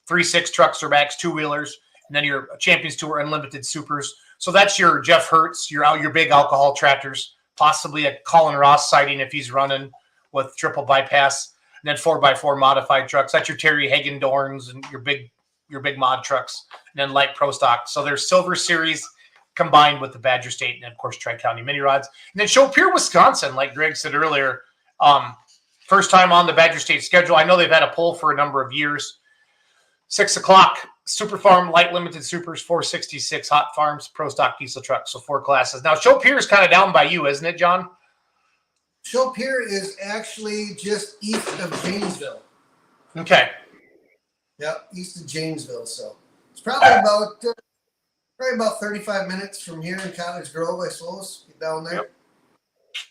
3.6 trucks or backs, 2-wheelers, and then your Champions Tour Unlimited Supers. So that's your Jeff Hertz, your big alcohol tractors, possibly a Colin Ross sighting if he's running with triple bypass. And then 4x4 modified trucks. That's your Terry Hagendorns and your big mod trucks. And then light pro stock. So there's Silver Series combined with the Badger State and, of course, Tri-County mini rods. And then Chopir, Wisconsin, like Greg said earlier, first time on the Badger State schedule. I know they've had a poll for a number of years. 6 o'clock, Super Farm, Light Limited Supers, 466 Hot Farms, Pro Stock Diesel Trucks. So 4 classes. Now, Chopir is kind of down by you, isn't it, John? Chaupier is actually just east of Janesville. Okay. Yep, east of Janesville. So it's probably about 35 minutes from here in Cottage Grove, I suppose. Get down there. Yep.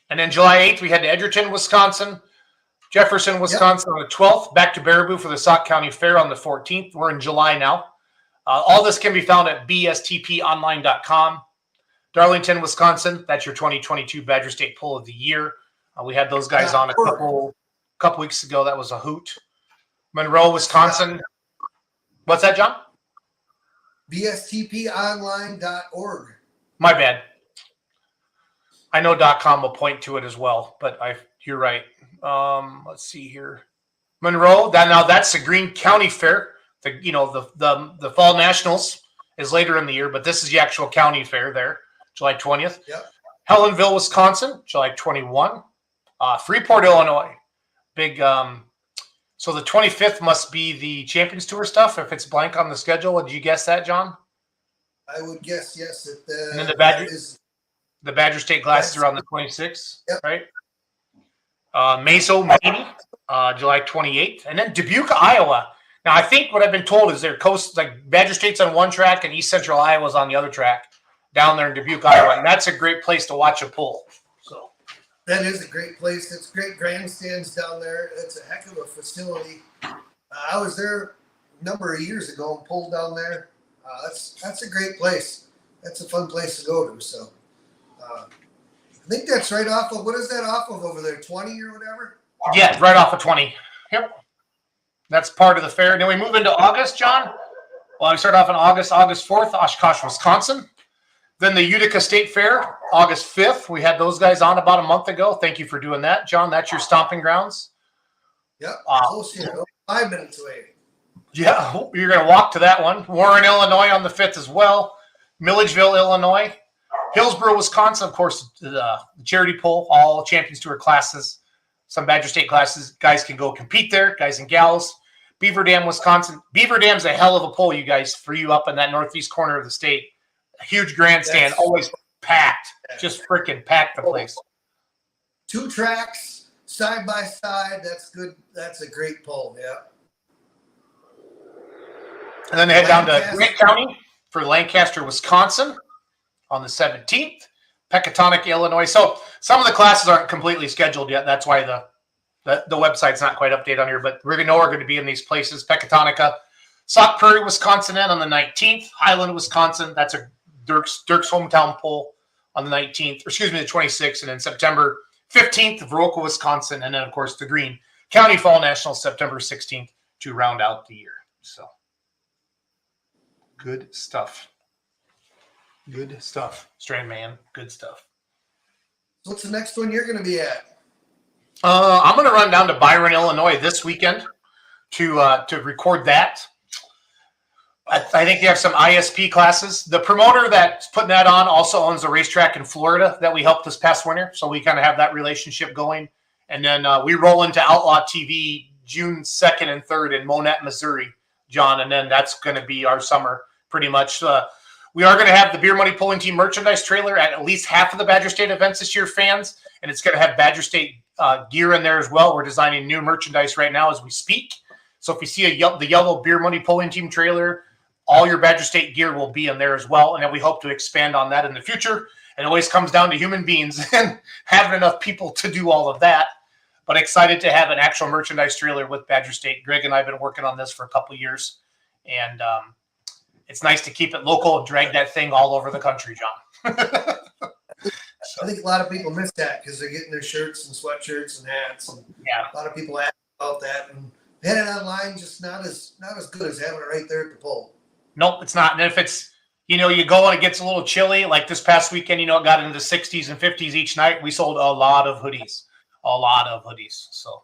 And then July 8th, we head to Edgerton, Wisconsin, Jefferson, Wisconsin on the 12th, back to Baraboo for the Sauk County Fair on the 14th. We're in July now. All this can be found at bstponline.com. Darlington, Wisconsin, that's your 2022 Badger State Pull of the Year. We had those guys on a couple weeks ago. That was a hoot. Monroe, Wisconsin. What's that, John? bstponline.org. My bad. I know .com will point to it as well, but you're right. Let's see here. Monroe. That's the Greene County Fair. The Fall Nationals is later in the year, but this is the actual county fair there, July 20th. Yep. Helenville, Wisconsin, July 21. Freeport, Illinois. Big. So the 25th must be the Champions Tour stuff. If it's blank on the schedule, did you guess that, John? I would guess yes. And then the Badger State classes are on the 26th, yep. Right? Meso, Maine, July 28th, and then Dubuque, Iowa. Now, I think what I've been told is their coast, like Badger State's on one track and East Central Iowa's on the other track down there in Dubuque, Iowa, and that's a great place to watch a pull. So that is a great place. It's great grandstands down there. It's a heck of a facility. I was there a number of years ago and pulled down there. That's a great place. That's a fun place to go to. So I think that's right off of, what is that off of over there, 20 or whatever? Yeah, right off of 20. Yep. That's part of the fair. Then we move into August, John. Well, we start off in August 4th, Oshkosh, Wisconsin. Then the Utica State Fair, August 5th. We had those guys on about a month ago. Thank you for doing that, John. That's your stomping grounds. Yep, close here. 5 minutes away. Yeah, you're going to walk to that one. Warren, Illinois on the 5th as well. Milledgeville, Illinois. Hillsboro, Wisconsin, of course, the charity pull, all Champions Tour classes. Some Badger State classes. Guys can go compete there, guys and gals. Beaver Dam, Wisconsin. Beaver Dam's a hell of a pull, you guys, for you up in that northeast corner of the state. A huge grandstand, always packed. Just freaking packed the place. 2 tracks, side by side. That's good. That's a great pull, yeah. And then they head down to Grant County for Lancaster, Wisconsin on the 17th. Pecatonic, Illinois. So some of the classes aren't completely scheduled yet. That's why the website's not quite updated on here, but we're going to be in these places. Pecatonica, Sauk Prairie, Wisconsin, and on the 19th. Highland, Wisconsin. That's a Dirk's hometown pull on the 19th, or excuse me, the 26th. And then September 15th, Viroqua, Wisconsin. And then, of course, the Greene County Fall National, September 16th to round out the year. So good stuff. Good stuff. Strand man, good stuff. What's the next one you're going to be at? I'm going to run down to Byron, Illinois this weekend to record that. I think they have some ISP classes. The promoter that's putting that on also owns a racetrack in Florida that we helped this past winter. So we kind of have that relationship going. And then we roll into Outlaw TV June 2nd and 3rd in Monette, Missouri, John. And then that's going to be our summer pretty much. We are going to have the Beer Money Pulling Team merchandise trailer at least half of the Badger State events this year, fans. And it's going to have Badger State gear in there as well. We're designing new merchandise right now as we speak. So if you see the yellow Beer Money Pulling Team trailer, all your Badger State gear will be in there as well. And then we hope to expand on that in the future. And it always comes down to human beings and having enough people to do all of that. But excited to have an actual merchandise trailer with Badger State. Greg and I have been working on this for a couple of years. And it's nice to keep it local and drag that thing all over the country, John. I think a lot of people miss that because they're getting their shirts and sweatshirts and hats. And Yeah. a lot of people ask about that. And having it online just not as good as having it right there at the pole. Nope, it's not. And if it's, you go and it gets a little chilly, like this past weekend, it got into the 60s and 50s each night. We sold a lot of hoodies. So,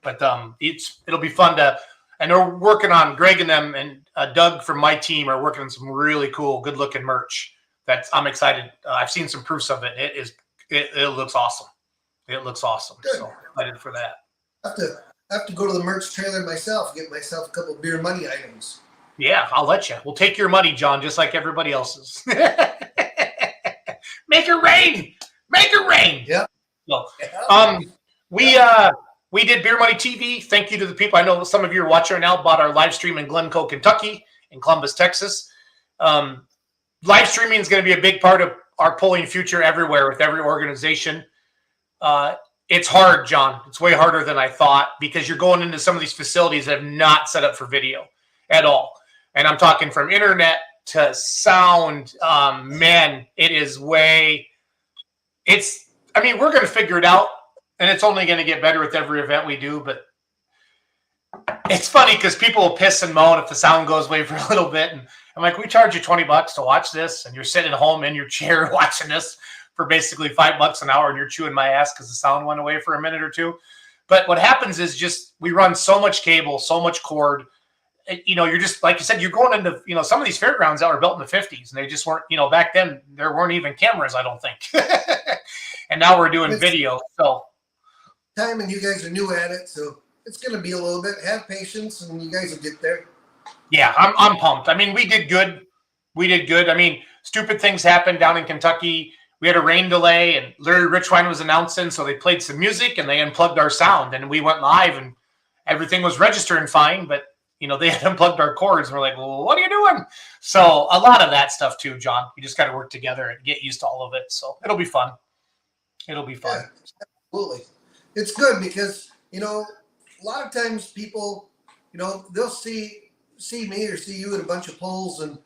but it'll be fun to, and they're working on, Greg and them and Doug from my team are working on some really cool, good looking merch that I'm excited. I've seen some proofs of it. It looks awesome. It looks awesome. Good. So excited for that. I have to go to the merch trailer myself, get myself a couple Beer Money items. Yeah, I'll let you. We'll take your money, John, just like everybody else's. Make it rain. Make it rain. Yep. So, Yeah. we did Beer Money TV. Thank you to the people. I know some of you are watching right now. Bought our live stream in Glencoe, Kentucky, in Columbus, Texas. Live streaming is going to be a big part of our polling future everywhere with every organization. It's hard, John. It's way harder than I thought because you're going into some of these facilities that have not set up for video at all. And I'm talking from internet to sound. Man, it is way. I mean, we're going to figure it out, and it's only going to get better with every event we do. But it's funny because people will piss and moan if the sound goes away for a little bit. And I'm like, we charge you $20 to watch this, and you're sitting at home in your chair watching this for basically $5 an hour, and you're chewing my ass because the sound went away for a minute or two. But what happens is just we run so much cable, so much cord. You're just, like you said, you're going into, some of these fairgrounds that were built in the 50s, and they just weren't, back then there weren't even cameras, I don't think. And now we're doing video. So Time, and you guys are new at it, so it's going to be a little bit. Have patience, and you guys will get there. yeah, I'm pumped. I mean, we did good. I mean, stupid things happened down in Kentucky. We had a rain delay, and Larry Richwine was announcing, so they played some music and they unplugged our sound, and we went live, and everything was registering fine, but they had unplugged our cords, and we're like, well, what are you doing? So a lot of that stuff too, John. You just got to work together and get used to all of it. So it'll be fun. It'll be fun. Yeah, absolutely. It's good because, a lot of times people, they'll see me or see you at a bunch of polls, and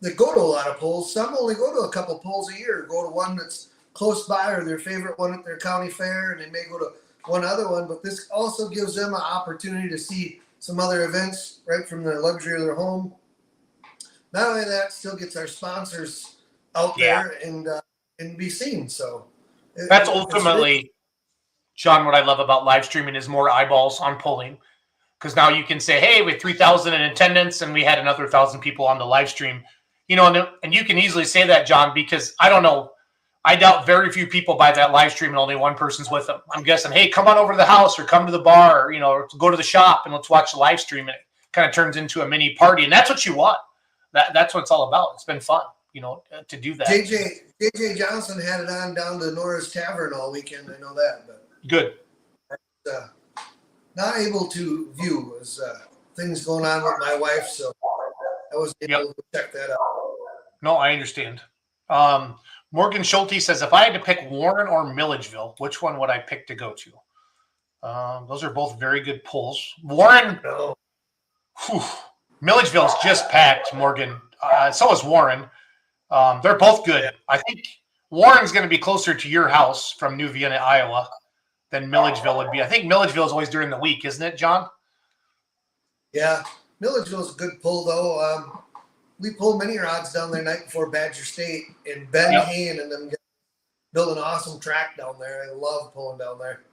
they go to a lot of polls. Some only go to a couple polls a year, go to one that's close by or their favorite one at their county fair, and they may go to one other one. But this also gives them an opportunity to see some other events right from the luxury of their home. Not only that, still gets our sponsors out there and be seen. So that's ultimately, John, what I love about live streaming is more eyeballs on polling, because now you can say, hey, we had 3,000 in attendance and we had another 1,000 people on the live stream, and you can easily say that, John, because I don't know. I doubt very few people buy that live stream and only one person's with them. I'm guessing, hey, come on over to the house or come to the bar, or go to the shop and let's watch the live stream. And it kind of turns into a mini party. And that's what you want. That's what it's all about. It's been fun, to do that. JJ Johnson had it on down to Nora's Tavern all weekend. I know that. But good. Not able to view as things going on with my wife. So I was able to check that out. No, I understand. Morgan Schulte says, if I had to pick Warren or Milledgeville, which one would I pick to go to? Those are both very good polls. Warren, Milledgeville's just packed, Morgan. So is Warren. They're both good. I think Warren's going to be closer to your house from New Vienna, Iowa, than Milledgeville would be. I think Milledgeville is always during the week, isn't it, John? Yeah. Milledgeville's a good pull, though. We pulled many rods down there night before Badger State, and Ben Hain and them built an awesome track down there. I love pulling down there.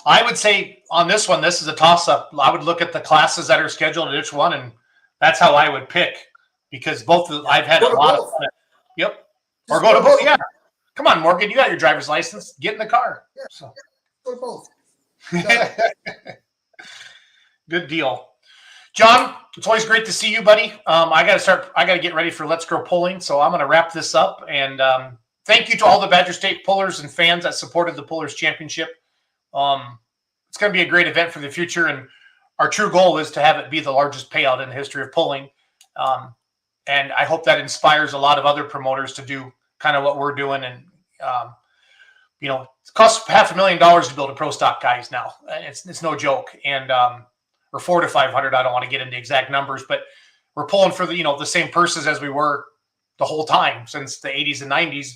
I would say on this one, this is a toss-up. I would look at the classes that are scheduled at each one, and that's how I would pick, because I've had a lot of. Yep. Or go to both. Yeah. Come on, Morgan. You got your driver's license. Get in the car. Yeah. So. Go to both. Good deal. John, it's always great to see you, buddy. I got to get ready for Let's Grow Pulling, so I'm going to wrap this up. And thank you to all the Badger State pullers and fans that supported the Pullers Championship. It's going to be a great event for the future, and our true goal is to have it be the largest payout in the history of pulling. And I hope that inspires a lot of other promoters to do kind of what we're doing. And, it costs $500,000 to build a pro stock, guys, now. It's no joke. And, or 400 to 500. I don't want to get into exact numbers, but we're pulling for the same purses as we were the whole time since the 80s and 90s.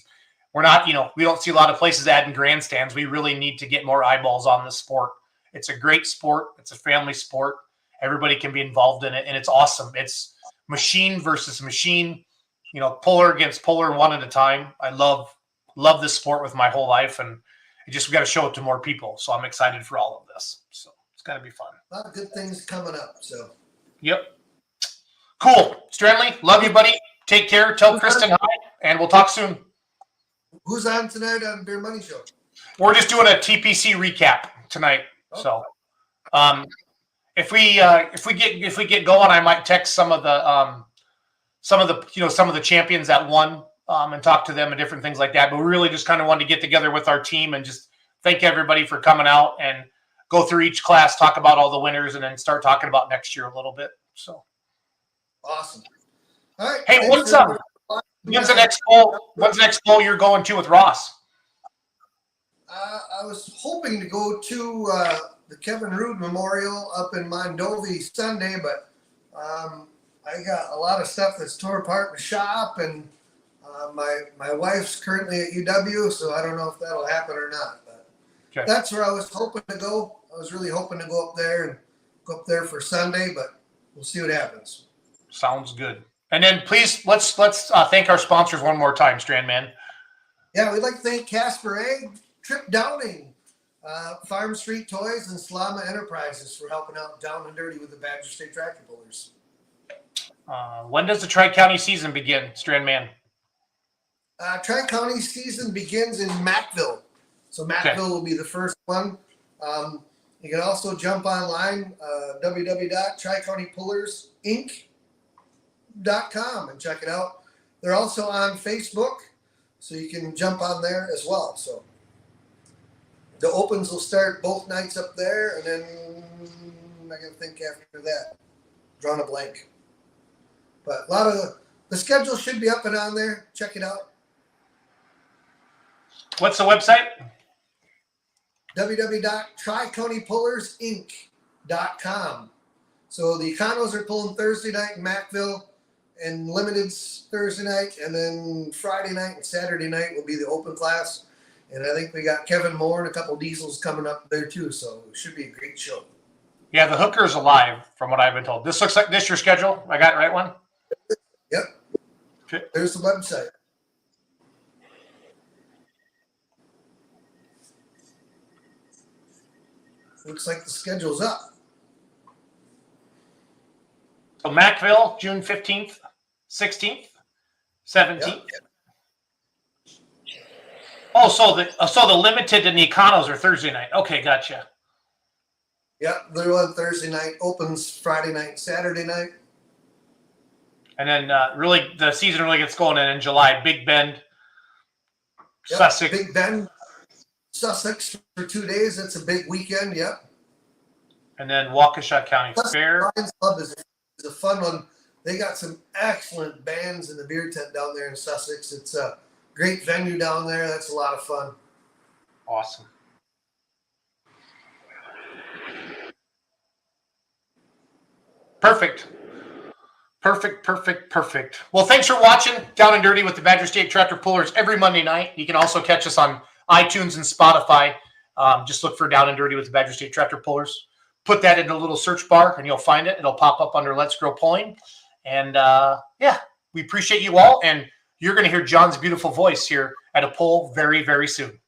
We're not, we don't see a lot of places adding grandstands. We really need to get more eyeballs on this sport. It's a great sport. It's a family sport. Everybody can be involved in it, and it's awesome. It's machine versus machine, puller against puller, one at a time. I love this sport with my whole life, and we got to show it to more people. So I'm excited for all of this. So it's going to be fun. A lot of good things coming up. So. Yep. Cool. Stanley, love you, buddy. Take care. Tell Kristen hi, and we'll talk soon. Who's on tonight on Beer Money Show? We're just doing a TPC recap tonight. Oh. So, if we get going, I might text some of the champions that won and talk to them and different things like that. But we really just kind of wanted to get together with our team and just thank everybody for coming out and go through each class, talk about all the winners, and then start talking about next year a little bit. So Awesome. All right. hey, Thanks, when's everybody. the next bowl? When's the next bowl you're going to with Ross? I was hoping to go to the Kevin Rood Memorial up in Mondovi Sunday, but I got a lot of stuff that's torn apart in the shop, and my wife's currently at UW, so I don't know if that'll happen or not. But Okay. that's where I was hoping to go. I was really hoping to go up there for Sunday, but we'll see what happens. Sounds good. And then please let's thank our sponsors one more time, Strandman. Yeah, we'd like to thank Casper Egg, Trip Downing, Farm Street Toys, and Slama Enterprises for helping out down and dirty with the Badger State Tractor Pullers. When does the Tri-County season begin, Strandman? Tri-County season begins in Mackville. So Mackville will be the first one. You can also jump online, www.tricountipullersinc.com and check it out. They're also on Facebook, so you can jump on there as well. So the opens will start both nights up there, and then I gotta think after that. Drawing a blank. But a lot of the schedule should be up and on there. Check it out. What's the website? www.tricountipullersinc.com. So the Econos are pulling Thursday night in Mackville, and Limited's Thursday night, and then Friday night and Saturday night will be the open class. And I think we got Kevin Moore and a couple diesels coming up there too, so it should be a great show. Yeah, the hooker's alive, from what I've been told. This looks like this your schedule. I got the right one? Yep. Okay. There's the website. Looks like the schedule's up. So Mackville, June 15th, 16th, 17th. Yep. Oh, so the Limited and the Econos are Thursday night. Okay, gotcha. Yep, they're on Thursday night, opens Friday night, Saturday night. And then really the season really gets going in July. Big Bend, Yep, Sussex. Big Bend, Sussex for 2 days. That's a big weekend. Yep. And then Waukesha County Plus, Fair. Lions Club is a fun one. They got some excellent bands in the beer tent down there in Sussex. It's a great venue down there. That's a lot of fun. Awesome. Perfect. Well, thanks for watching Down and Dirty with the Badger State Tractor Pullers every Monday night. You can also catch us on iTunes and Spotify. Just look for Down and Dirty with the Badger State Tractor Pullers. Put that in the little search bar and you'll find it. It'll pop up under Let's Grow Pulling. And yeah, we appreciate you all. And you're going to hear John's beautiful voice here at a pull very, very soon.